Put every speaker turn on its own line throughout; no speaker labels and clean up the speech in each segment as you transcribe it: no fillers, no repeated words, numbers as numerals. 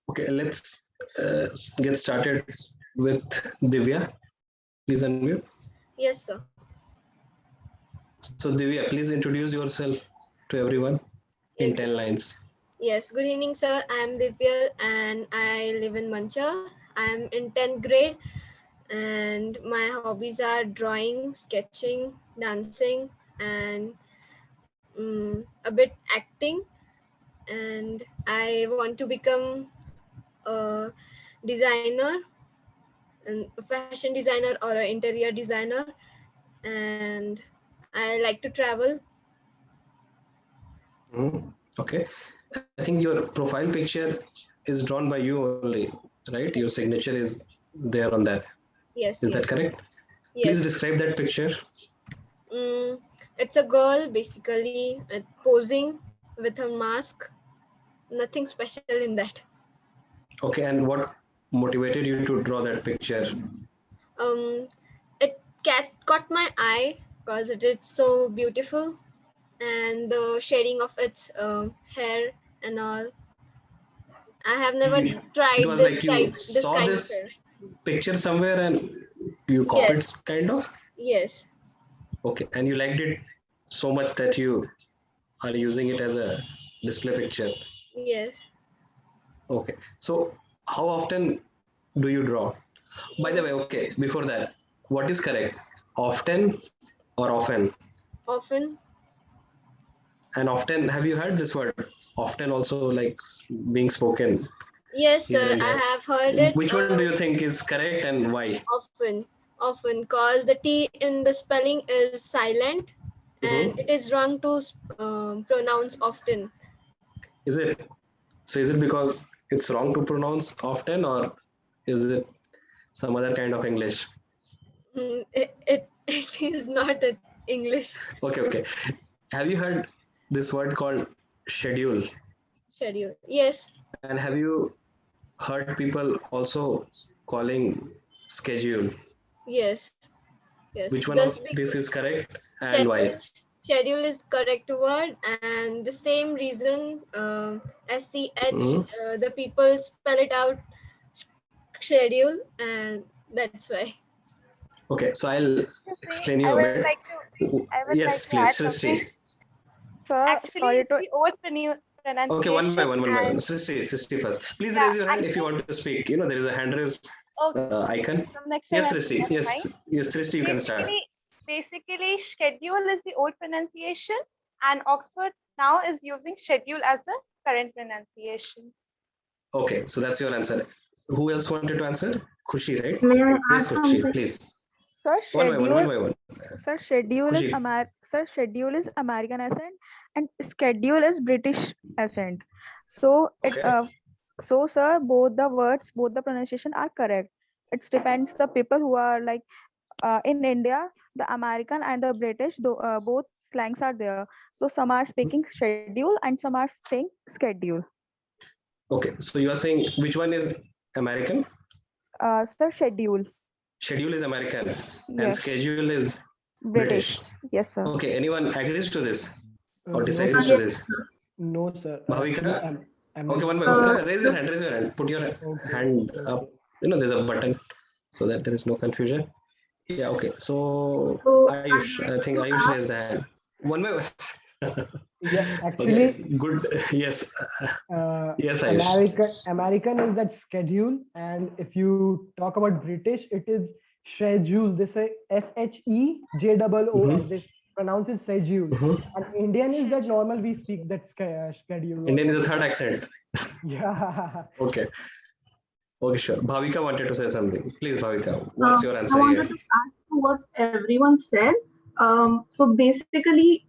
Okay, let's get started with Divya. Please unmute.
Yes, sir.
So Divya, please introduce yourself to everyone in 10 lines.
Yes, good evening, sir. I am Divya and I live in Mancha. I am in 10th grade and my hobbies are drawing, sketching, dancing, and a bit acting. And I want to become a designer, a fashion designer or an interior designer. And I like to travel.
Okay, I think your profile picture is drawn by you only, right? Your
Yes,
signature is there on that.
yes,
Is that
yes,
correct? Please
yes.
describe that picture.
It's a girl basically posing with her mask. Nothing special in that.
Okay, and what motivated you to draw that picture?
Um, it caught my eye because it is so beautiful, and the shading of its hair and all. I have never
It
tried
was like you
this
saw
kind of
this
hair.
picture somewhere and you copied
Yes,
kind of.
yes,
Okay, and you liked it so much that you are using it as a display picture.
yes.
Okay, so how often do you draw? By the way,
Mm,
okay, before that, what is correct? Often or often?
often.
And often, have you heard this word? Often also like being spoken
Yes,
here
sir.
and
I
there.
have heard it.
Which one do you think is correct and why?
Often, cause the T in the spelling is silent, and
Mm-hmm.
it is wrong to pronounce often.
Is it? So is it because it's wrong to pronounce often or is it some other kind of English?
It is not a English
Okay, okay. Have you heard this word called schedule?
schedule. Yes,
And have you heard people also calling schedule?
yes, yes.
Which one
This
of this is correct and why?
schedule schedule is correct word, and the same reason SCH.
Mhm.
The people spell it out schedule, and that's why.
Okay, so I'll
To say,
explain you a bit.
I would like
Yes,
to
please,
add
Srishti.
something.
Sir,
Actually,
sorry
it's
to
the old
Okay, one by
pronunciation,
one, one by one.
and
Srishti first. Please
yeah,
raise your hand if you
actually,
want to speak. You know, there is a hand raise
okay,
icon.
from next time,
Yes, Srishti.
that's fine.
Yes, yes, Srishti, you can start.
Basically, basically, schedule is the old pronunciation, and Oxford now is using schedule as the current pronunciation.
Okay, so that's your answer. Who else wanted to answer? Khushi, right?
May I
Yes,
add
Khushi,
something?
please.
sir
One by one, one
schedule.
by one.
Sir, schedule is
Khushi.
schedule is American accent and schedule is British accent. So it
Okay.
so sir, both the pronunciation are correct. It depends the people who are like in India, the American and the British, both slangs are there. So some are speaking schedule and some are saying schedule.
Okay, so you are saying which one is American?
Sir, schedule.
Schedule is American and
Yes,
schedule is British.
British. Yes, sir.
Okay, anyone agrees to this or
No,
disagrees to
sir.
Yes,
this?
sir.
No, sir. Actually,
Bhavika? Okay, one by one.
Uh,
Raise your hand, raise your hand. Put your
okay,
hand up.
okay.
You know, there's a button so that there is no confusion. Yeah, okay. So
so
Ayush,
I'd
I
like
think
to
Ayush
ask,
raised the hand. One by one.
Yeah,
Okay,
actually,
good. Yes. Yes, Ayush.
American is that schedule, and if you talk about British, it is schedule. They say SHEJOOL.
Mm-hmm.
They pronounce it schedule.
Mm-hmm.
And Indian is that normal we speak that schedule or
Indian is a third
something.
accent.
Yeah.
Okay. Okay, sure. Bhavika wanted to say something. Please, Bhavika, what's your
I
answer here?
wanted to add to what everyone said. So basically,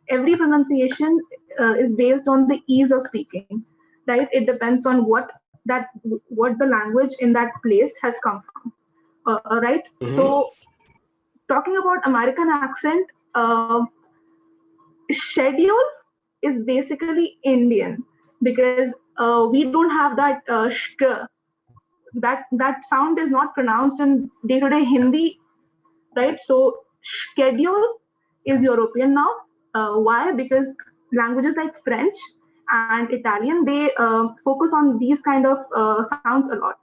every pronunciation is based on the ease of speaking, right? It depends on what the language in that place has come from. Right.
Mm-hmm.
So talking about American accent, schedule is basically Indian because we don't have that that sound is not pronounced in day-to-day Hindi, right? So schedule is European now. Why? Because languages like French and Italian, they focus on these kind of sounds a lot,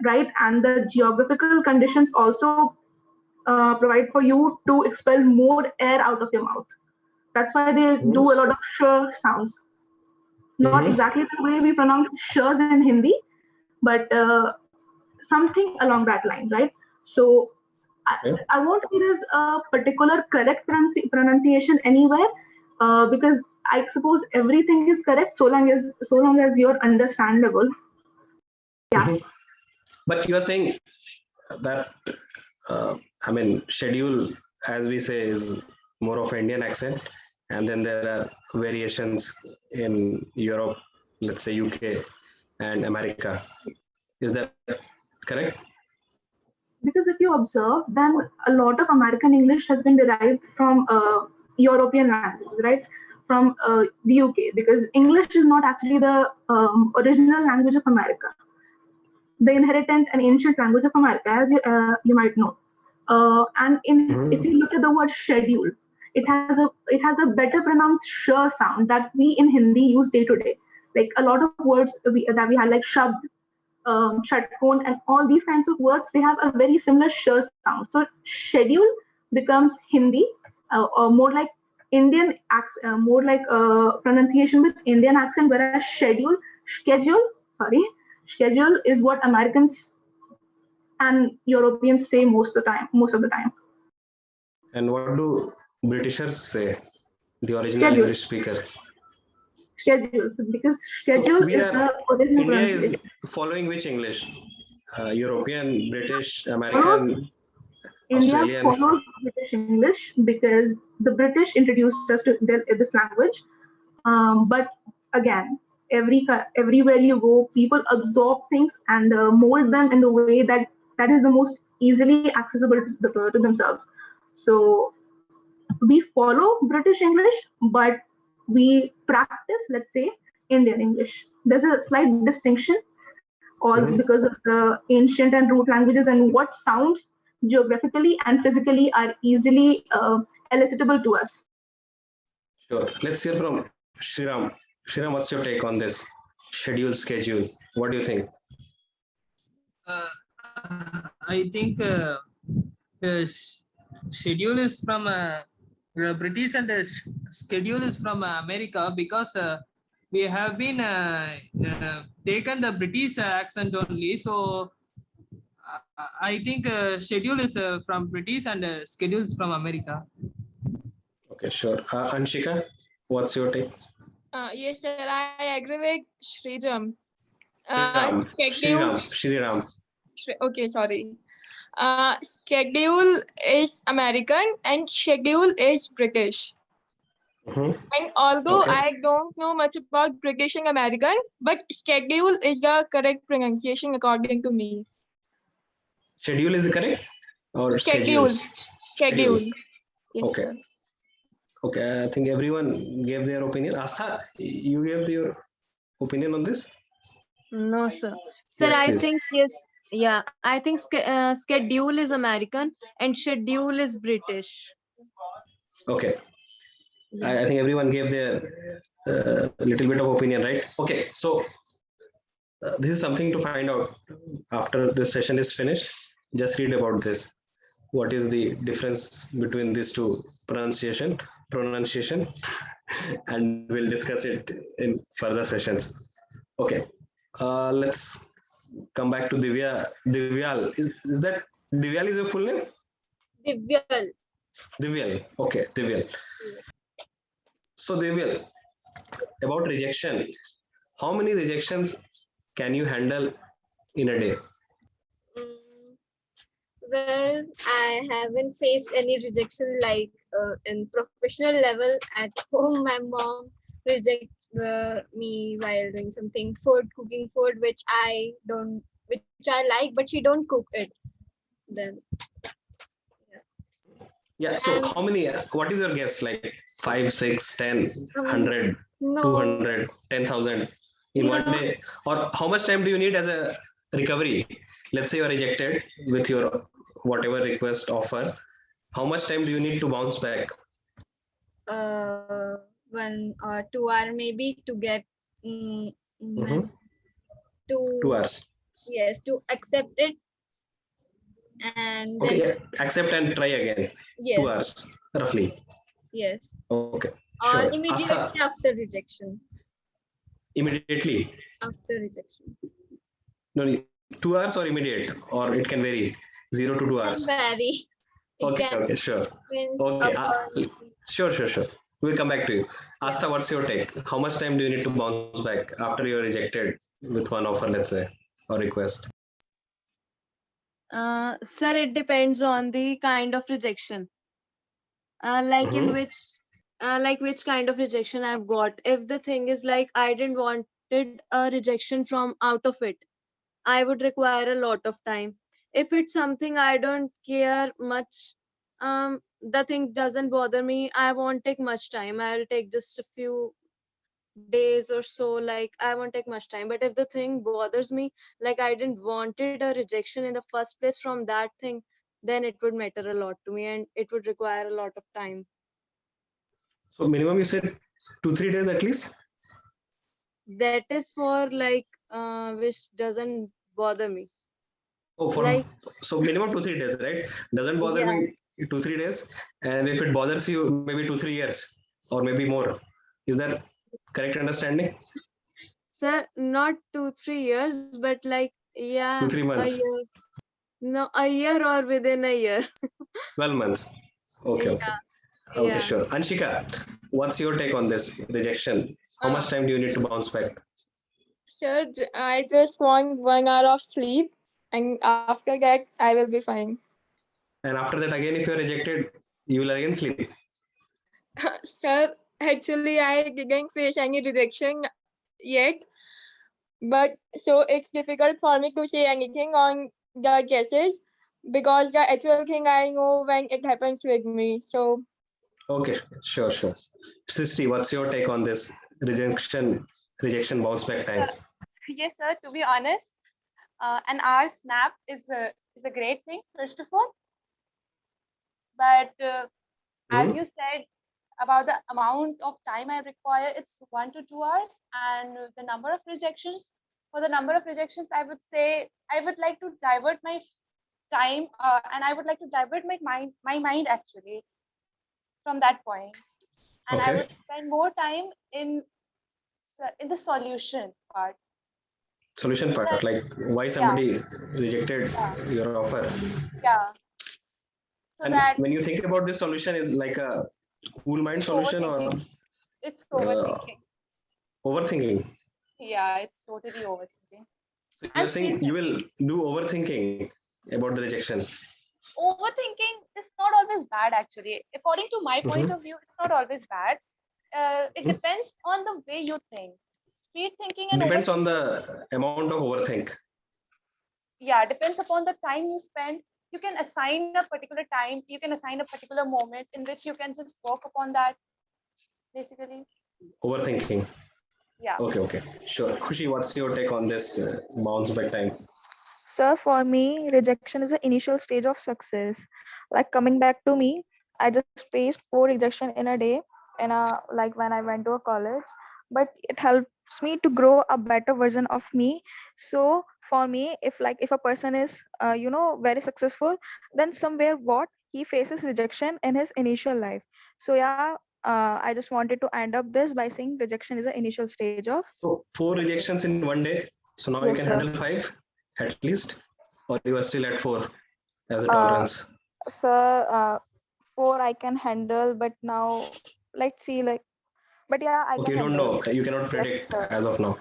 right? And the geographical conditions also provide for you to expel more air out of your mouth. That's why they do a lot of sh sounds. Not exactly the way we pronounce shs in Hindi, but something along that line, right? So I won't say there's a particular correct pronunciation anywhere, because I suppose everything is correct so long as you're understandable. Yeah.
But you are saying that I mean, schedule, as we say, is more of Indian accent, and then there are variations in Europe, let's say UK and America. Is that correct?
Because if you observe, then a lot of American English has been derived from European languages, right? From the UK, because English is not actually the original language of America, the inheritant and ancient language of America, as you might know. And if you look at the word schedule, it has a better pronounced sh sound that we in Hindi use day to day. Like a lot of words that we have, like shabd, shatkon, and all these kinds of words, they have a very similar sh sound. So schedule becomes Hindi, or more like Indian accent, more like pronunciation with Indian accent, whereas schedule is what Americans and Europeans say most of the time.
And what do Britishers say? The original
Schedule.
English speaker.
Schedule. So because schedule is the original
India
pronunciation.
is following which English? European, British, American,
India
Australian.
follows British English because the British introduced us to this language. But again, everywhere you go, people absorb things and mold them in the way that is the most easily accessible to themselves. So we follow British English, but we practice, let's say, Indian English. There's a slight distinction, all because of the ancient and root languages and what sounds geographically and physically are easily elicitable to us.
Sure. Let's hear from Shriram. Shriram, what's your take on this schedule? What do you think?
I think schedule is from British and schedule is from America, because we have been taken the British accent only. So I think schedule is from British and schedule is from America.
Okay, sure. Anshika, what's your take?
Yes, sir. I agree with Srijam.
Shriram.
Okay, sorry. Schedule is American and schedule is British. And although I don't know much about British and American, but schedule is the correct pronunciation according to me.
Schedule is correct? Or
Schedule. Yes,
okay.
sir.
Okay, I think everyone gave their opinion. Astha, you gave your opinion on this?
No, sir. Sir,
Yes,
I
please.
think yes. Yeah, I think schedule is American and schedule is British.
Okay.
Yeah.
I think everyone gave their little bit of opinion, right? Okay, so this is something to find out after this session is finished. Just read about this. What is the difference between these two pronunciation, and we'll discuss it in further sessions. Okay, let's come back to Divya. Divyal, is that Divyal is your full name? Divyal. Okay, Divyal. So Divyal, about rejection, how many rejections can you handle in a day?
Well, I haven't faced any rejection like in professional level. At home, my mom rejects me while doing something, cooking food, which I like, but she don't cook it. Then.
Yeah, so
And
how many, what is your guess? Like 5, 6, 10, 100,
no,
200, 10,000 in one day? Or how much time do you need as a recovery? Let's say you're rejected with your whatever request offer. How much time do you need to bounce back?
1 or 2 hour maybe to get
Mhm.
to
2 hours.
yes, to accept it, and
Okay,
then
yeah. Accept and try again. Two
yes,
hours roughly.
yes,
Okay,
or
sure.
immediately
Asa,
after rejection.
immediately.
After rejection
No, 2 hours or immediate, or it can vary. 0 to 2 hours.
can vary. It
Okay,
can
okay, sure.
depends
Okay,
upon
sure. We'll come back to you.
yeah.
Asta, what's your take? How much time do you need to bounce back after you're rejected with one offer, let's say, or request?
Sir, it depends on the kind of rejection. Like in
Mm-hmm.
which kind of rejection I've got. If the thing is like I didn't wanted a rejection from out of it, I would require a lot of time. If it's something I don't care much, the thing doesn't bother me, I won't take much time. I'll take just a few days or so, like I won't take much time. But if the thing bothers me, like I didn't wanted a rejection in the first place from that thing, then it would matter a lot to me and it would require a lot of time.
So minimum you said 2 3 days at least.
That is for like which doesn't bother me.
Oh, for
Like
so minimum 2 3 days, right? Doesn't bother
yeah,
me 2 3 days, and if it bothers you, maybe 2 3 years or maybe more. Is that correct understanding?
sir, not 2 3 years, but like yeah,
Two three
a
months,
year. No, a year or within a year.
12 months. Okay, okay,
Yeah,
okay,
yeah.
sure. Anshika, what's your take on this rejection? How much time do you need to bounce back?
Sir, I just want 1 hour of sleep, and after that, I will be fine.
And after that, again, if you're rejected, you will again sleep.
Sir, actually, I didn't face any rejection yet, but so it's difficult for me to say anything on the cases because the actual thing I know when it happens with me. So,
Okay, sure. Sisti, what's your take on this rejection bounce back time?
Yes, sir. To be honest, an hour snap is a great thing, first of all. But as
Hmm?
you said about the amount of time I require, it's 1 to 2 hours, and the number of rejections. For the number of rejections, I would say I would like to divert my time, and I would like to divert my mind actually from that point, and I
Okay,
would spend more time in the solution part.
solution
So
part,
that
like why
yeah,
somebody rejected
yeah,
your offer.
yeah. So
And
that
when you think about this solution, is like a cool mind
it's
solution or
overthinking. It's
uh,
overthinking.
overthinking.
Yeah, it's totally overthinking.
So you are
And speed
saying you will
thinking.
do overthinking about the rejection.
Overthinking is not always bad, actually. According to my point
Mhm.
of view, it's not always bad. It depends on the way you think. Speed thinking and
Depends on
overthinking,
the amount of overthink.
yeah, depends upon the time you spend. You can assign a particular time, you can assign a particular moment in which you can just work upon that, basically.
Overthinking.
Yeah.
Okay. Sure. Khushi, what's your take on this bounce back time?
So for me, rejection is the initial stage of success. Like coming back to me, I just faced 4 rejection in a day, and like when I went to a college. But it helps me to grow a better version of me. So for me, if a person is very successful, then somewhere what he faces rejection in his initial life. So yeah, I just wanted to end up this by saying rejection is the initial stage of
So four
success.
rejections in one day. So now you
Yes,
can
sir.
handle five at least, or you are still at four as a
Uh,
tolerance.
Sir, 4 I can handle, but now let's see. But yeah, I
Okay,
can
you don't
handle.
know. You cannot
Yes,
predict
sir.
as of now.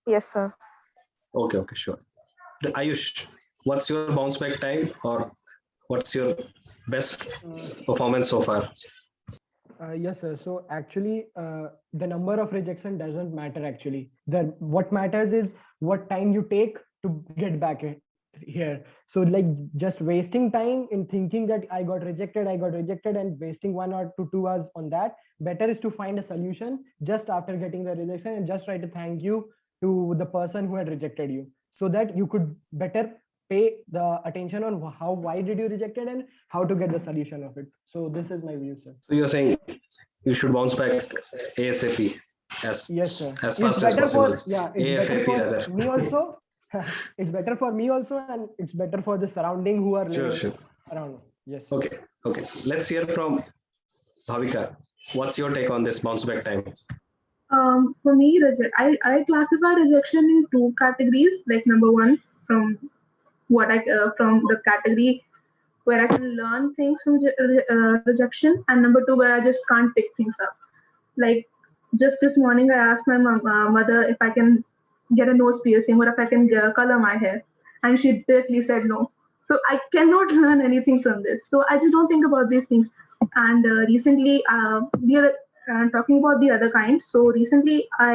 Yes, sir.
Okay, sure. Ayush, what's your bounce back time, or what's your best
Uh,
performance so far?
yes, sir. So actually, the number of rejection doesn't matter. Actually, the what matters is what time you take to get back here. So like just wasting time in thinking that I got rejected, and wasting 1 or 2 hours on that. Better is to find a solution just after getting the rejection and just try to thank you to the person who had rejected you, so that you could better pay the attention on why did you reject it and how to get the solution of it. So this is my view, sir.
So you're saying you should bounce back ASAP
Yes, sir.
as
It's
fast as
better
possible.
for, yeah, it's better
AFAP
for
rather.
me also. It's better for me also, and it's better for the surrounding who are
Sure,
living
sure.
around. Yes.
Okay, okay. Let's hear from Bhavika. What's your take on this bounce back time?
For me, I classify rejection in two categories. Like number one, from from the category where I can learn things from rejection, and number two, where I just can't pick things up. Like just this morning, I asked my mother if I can get a nose piercing or if I can color my hair, and she directly said no. So I cannot learn anything from this. So I just don't think about these things. And recently, talking about the other kind. So recently, I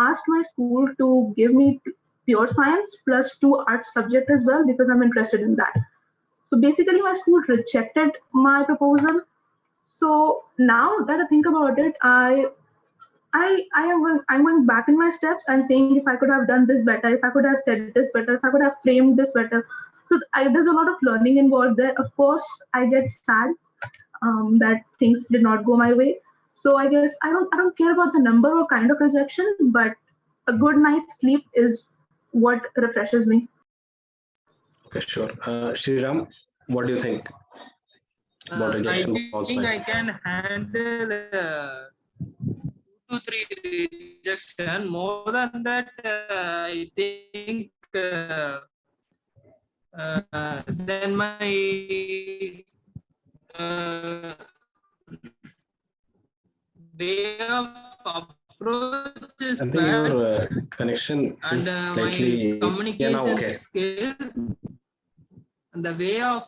asked my school to give me pure science plus two art subject as well because I'm interested in that. So basically, my school rejected my proposal. So now that I think about it, I'm going back in my steps and saying if I could have done this better, if I could have said this better, if I could have framed this better. So there's a lot of learning involved there. Of course, I get sad that things did not go my way. So I guess I don't care about the number or kind of rejection, but a good night's sleep is what refreshes me.
Okay, sure. Shriram, what do you think about
I
rejection bounce
think I
back?
can handle 2 to 3 rejection. More than that, I think then my uh, way of approach is
I think
bad,
your connection
and
is
my
slightly. Yeah, now
communication
okay.
skill and the way of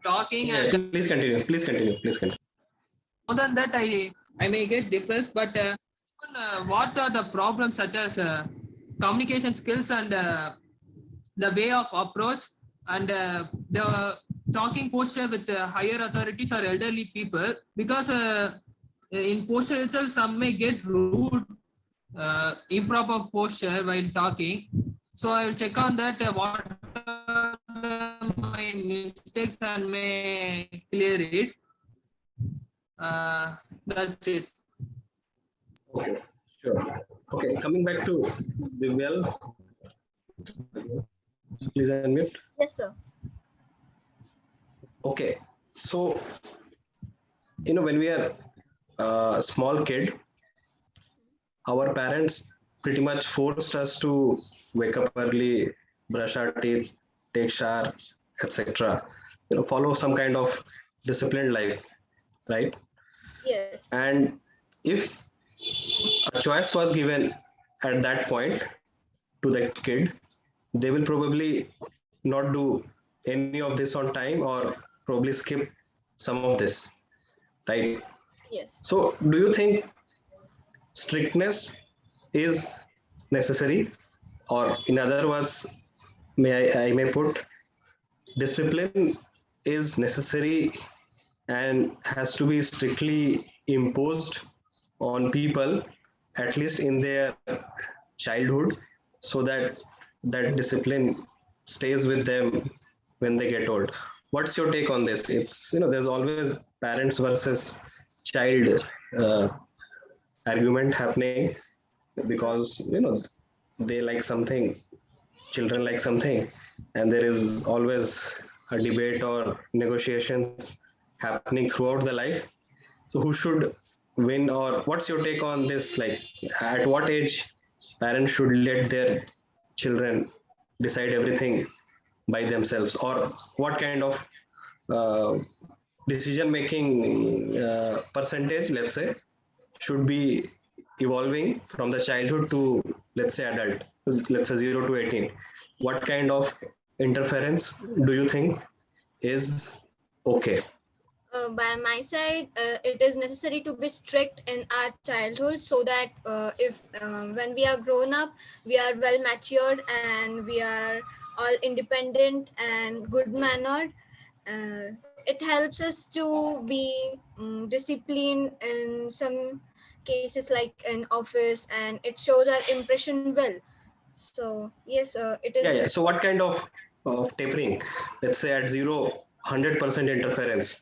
talking
Yeah,
and
please continue. Please continue. Please continue.
more than that I may get depressed, but what are the problems such as communication skills and the way of approach and the talking posture with higher authorities or elderly people, because in posture itself some may get rude, improper posture while talking. So I will check on that, what are my mistakes and may clear it. That's it.
Okay, sure. Okay, coming back to Divyal. So please unmute.
Yes, sir.
Okay, so when we are a small kid, our parents pretty much forced us to wake up early, brush our teeth, take shower, etc. Follow some kind of disciplined life, right?
Yes.
And if a choice was given at that point to the kid, they will probably not do any of this on time or probably skip some of this, right?
Yes.
So do you think strictness is necessary, or in other words, I may put, discipline is necessary and has to be strictly imposed on people, at least in their childhood, so that that discipline stays with them when they get old? What's your take on this? It's, there's always parents versus child argument happening, because they like something, children like something, and there is always a debate or negotiations happening throughout the life. So who should win, or what's your take on this? Like, at what age parents should let their children decide everything by themselves, or what kind of uh, decision making percentage, let's say, should be evolving from the childhood to, let's say, adult, let's say 0 to 18? What kind of interference do you think is okay?
By my side, it is necessary to be strict in our childhood so that if when we are grown up, we are well matured and we are all independent and good mannered. It helps us to be disciplined in some cases like in office, and it shows our impression well. So yes, it is.
Yeah. So what kind of tapering? Let's say at 0, 100% interference.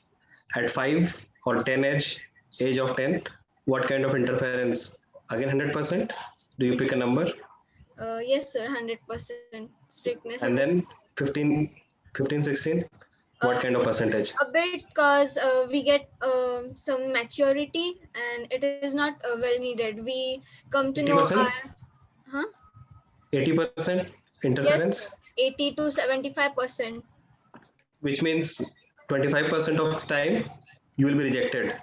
At 5 or 10 age of 10, what kind of interference? Again 100%? Do you pick a number?
Yes, sir. 100% strictness is
And then 15, 15, 16, what
Uh,
kind of percentage?
a bit, because we get some maturity and it is not well needed. We come to know
80%?
our, huh?
80%
Yes,
interference,
80 to 75%.
which means 25% of time you will be rejected.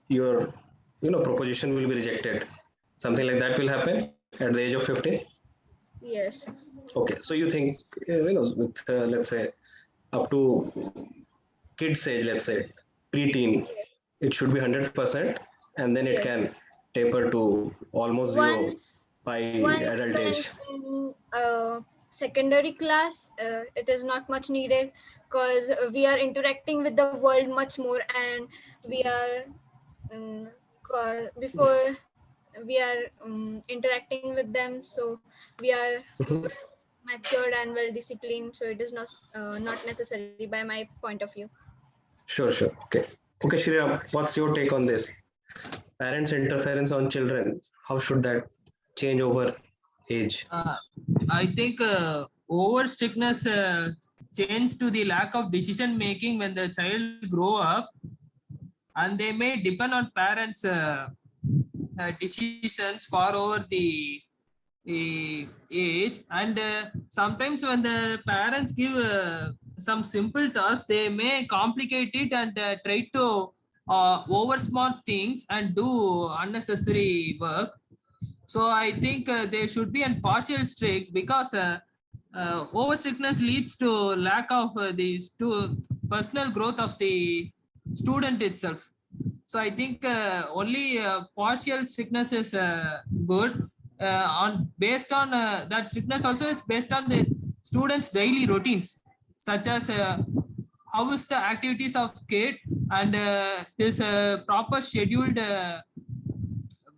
Your proposition will be rejected. Something like that will happen at the age of 15.
Yes.
Okay, so you think with let's say up to kids age, let's say preteen, it should be 100%, and then it
Yes.
can taper to almost zero
Once
by
once
adult age.
in secondary class, it is not much needed, because we are interacting with the world much more, and we are before we are interacting with them, so we are
Mhm.
matured and well disciplined, so it is not necessary by my point of view.
Sure, sure. Okay. Okay, Shriram, what's your take on this? Parents' interference on children, how should that change over age?
I think over strictness change to the lack of decision making when the child grow up, and they may depend on parents' decisions far over the age. And sometimes when the parents give some simple tasks, they may complicate it and try to over smart things and do unnecessary work. So I think there should be a partial strict, because over strictness leads to lack of personal growth of the student itself. So I think only partial strictness is good. On based on that strictness also is based on the students' daily routines, such as how is the activities of kid, and his proper scheduled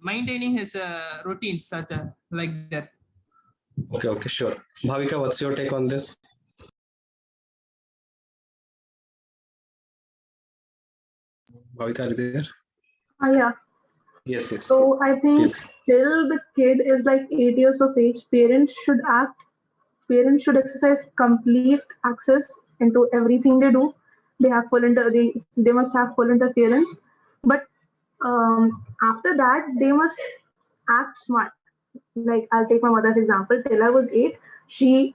maintaining his routines, such like that.
Okay, okay, sure. Bhavika, what's your take on this? Bhavika, are you there?
Yeah.
Yes, yes.
So I think
Please.
till the kid is like 8 years of age, parents should exercise complete access into everything they do. They must have full interference. But after that, they must act smart. Like, I'll take my mother's example. Till I was 8, she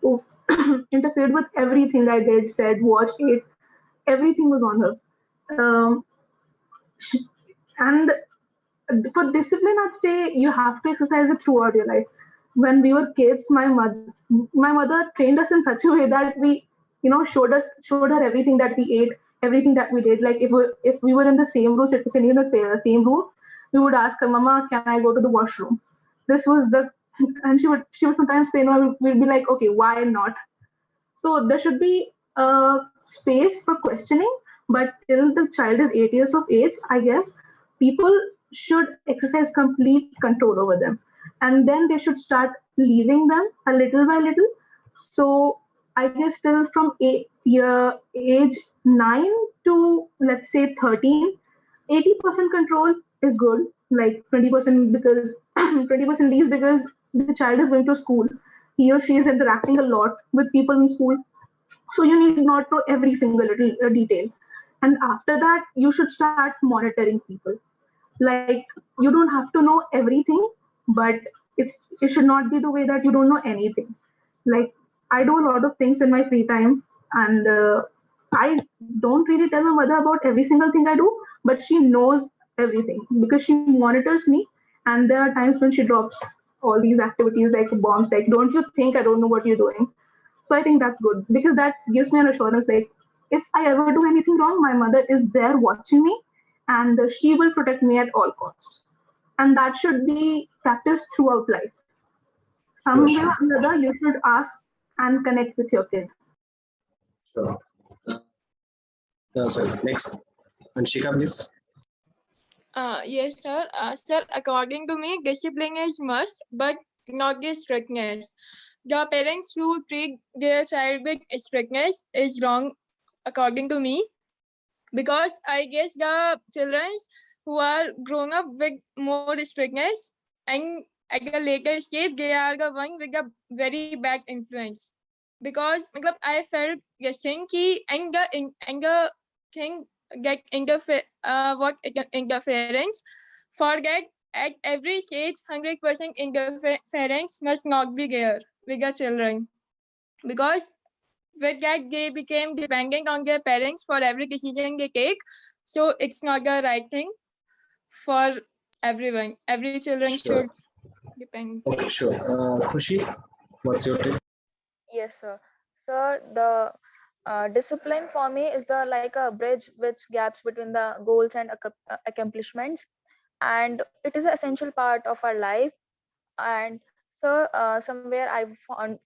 interfered with everything I did, said, watched, ate. Everything was on her. Um, she, and for discipline, I'd say you have to exercise it throughout your life. When we were kids, my mother trained us in such a way that we, showed her everything that we ate, everything that we did. Like, if we were in the same room, sitting in the same room, we would ask her, "Mama, can I go to the washroom?" This was the, and she would sometimes say no. We'd be like, "Okay, why not?" So there should be a space for questioning, but till the child is 8 years of age, I guess people should exercise complete control over them. And then they should start leaving them a little by little. So I guess till from age 9 to, let's say, 13, 80% control is good. Like 20%, because 20% leaves because the child is going to school. He or she is interacting a lot with people in school, so you need not know every single little detail. And after that, you should start monitoring people. Like, you don't have to know everything, but it should not be the way that you don't know anything. Like, I do a lot of things in my free time, and I don't really tell my mother about every single thing I do, but she knows everything because she monitors me. And there are times when she drops all these activities like bombs, like, "Don't you think I don't know what you're doing?" So I think that's good because that gives me an assurance, like, if I ever do anything wrong, my mother is there watching me, and she will protect me at all costs. And that should be practiced throughout life.
Sure,
Some way
sure.
or another, you should ask and connect with your kid.
Sure. So next, Anshika, please.
Yes, sir. Sir, according to me, discipline is must, but not the strictness. the parents who treat their child with strictness is wrong, according to me, because I guess the children who are grown up with more strictness and at a later stage they are the one with a very bad influence. Because I felt guessing ki and the thing get interference for that at every stage 100% interference must not be there with the children, because with that they became dependent on their parents for every decision they take. So it's not the right thing for everyone. Every children
Sure.
should depend.
Okay, sure. Khushi, what's your take?
Yes, sir. So the discipline for me is the like a bridge which gaps between the goals and accomplishments, and it is an essential part of our life. And so somewhere I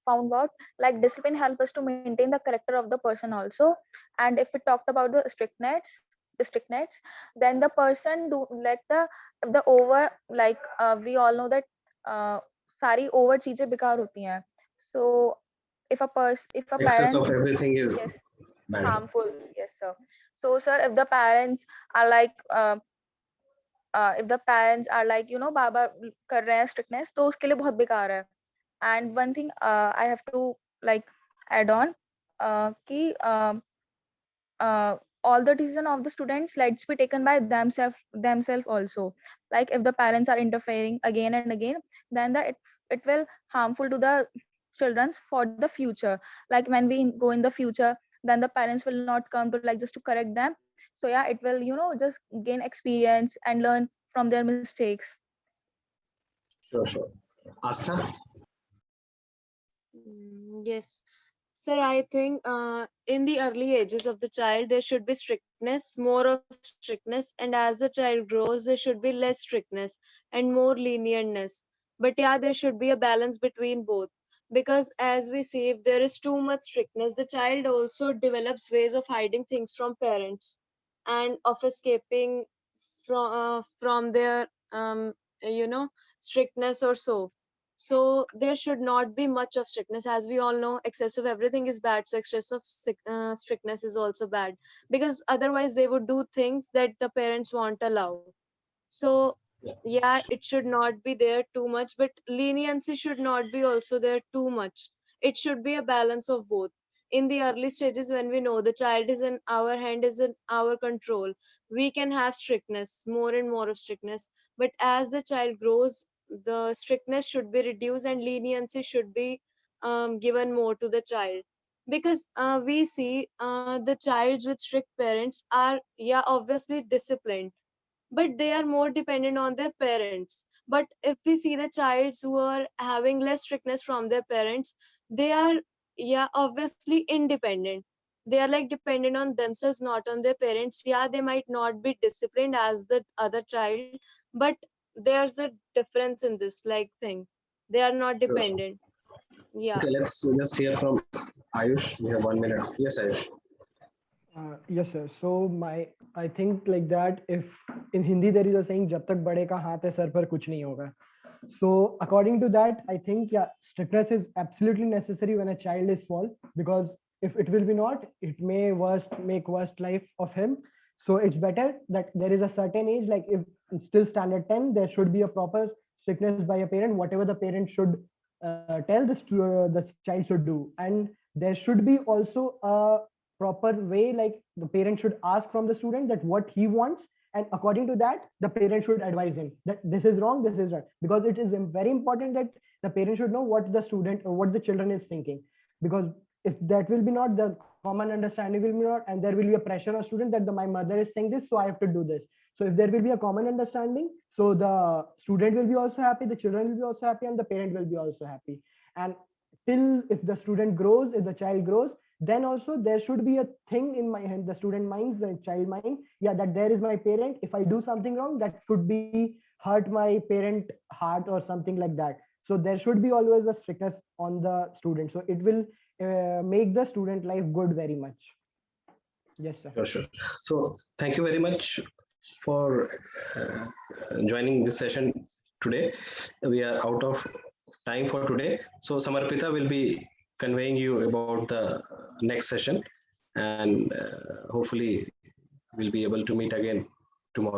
found out like discipline help us to maintain the character of the person also. And if we talked about the strictness, then the person do like the over like we all know that सारी over चीजें बेकार होती हैं. So if a
Excess
parent,
of everything is
yes,
bad.
harmful, yes sir. So sir, if the parents are like if the parents are like बाबा कर रहे हैं strictness तो उसके लिए बहुत बेकार है. And one thing I have to like add on कि all the decision of the students let's be taken by themselves also. Like if the parents are interfering again and again, then it will harmful to the children for the future. Like when we go in the future, then the parents will not come to like just to correct them. So yeah, it will just gain experience and learn from their mistakes.
Sure, sure. Asta?
Yes. Sir, I think in the early ages of the child, there should be strictness, more of strictness, and as the child grows, there should be less strictness and more lenientness. But yeah, there should be a balance between both. Because as we see, if there is too much strictness, the child also develops ways of hiding things from parents and of escaping from their you know strictness or so. So there should not be much of strictness. As we all know, excessive everything is bad, so excessive strictness is also bad, because otherwise they would do things that the parents won't allow. So yeah, it should not be there too much, but leniency should not be also there too much. It should be a balance of both. In the early stages, when we know the child is in our hand, is in our control, we can have strictness, more and more of strictness. But as the child grows, the strictness should be reduced and leniency should be given more to the child. Because we see the childs with strict parents are, yeah, obviously disciplined, but they are more dependent on their parents. But if we see the childs who are having less strictness from their parents, they are, yeah, obviously independent. They are like dependent on themselves, not on their parents. Yeah, they might not be disciplined as the other child, but there's a difference in this like thing. They are not
Sure, sure.
dependent. Yeah.
Okay, let's just hear from Ayush. We have 1 minute. Yes, Ayush.
Yes, sir. So I think like that. If in Hindi there is a saying, "जब तक बड़े का हाथ है sir पर कुछ नहीं होगा." So according to that, I think yeah, strictness is absolutely necessary when a child is small, because if it will be not, it may make worst life of him. So it's better that there is a certain age, like if it's still standard 10, there should be a proper strictness by a parent. Whatever the parent should tell the child should do, and there should be also a proper way, like the parent should ask from the student that what he wants, and according to that the parent should advise him that this is wrong, this is right, because it is very important that the parent should know what the student or what the children is thinking. Because if that will be not, the common understanding will be not, and there will be a pressure on student that my mother is saying this, so I have to do this. So if there will be a common understanding, so the student will be also happy, the children will be also happy, and the parent will be also happy. And till if the student grows, if the child grows, then also there should be a thing in my hand, the student mind, the child mind, yeah, that there is my parent. If I do something wrong, that could be hurt my parent heart or something like that. So there should be always a strictness on the student, so it will make the student life good very much. Yes, sir.
Sure, sure. So thank you very much for joining this session today. We are out of time for today. So Samarpita will be conveying you about the next session, and hopefully we'll be able to meet again tomorrow.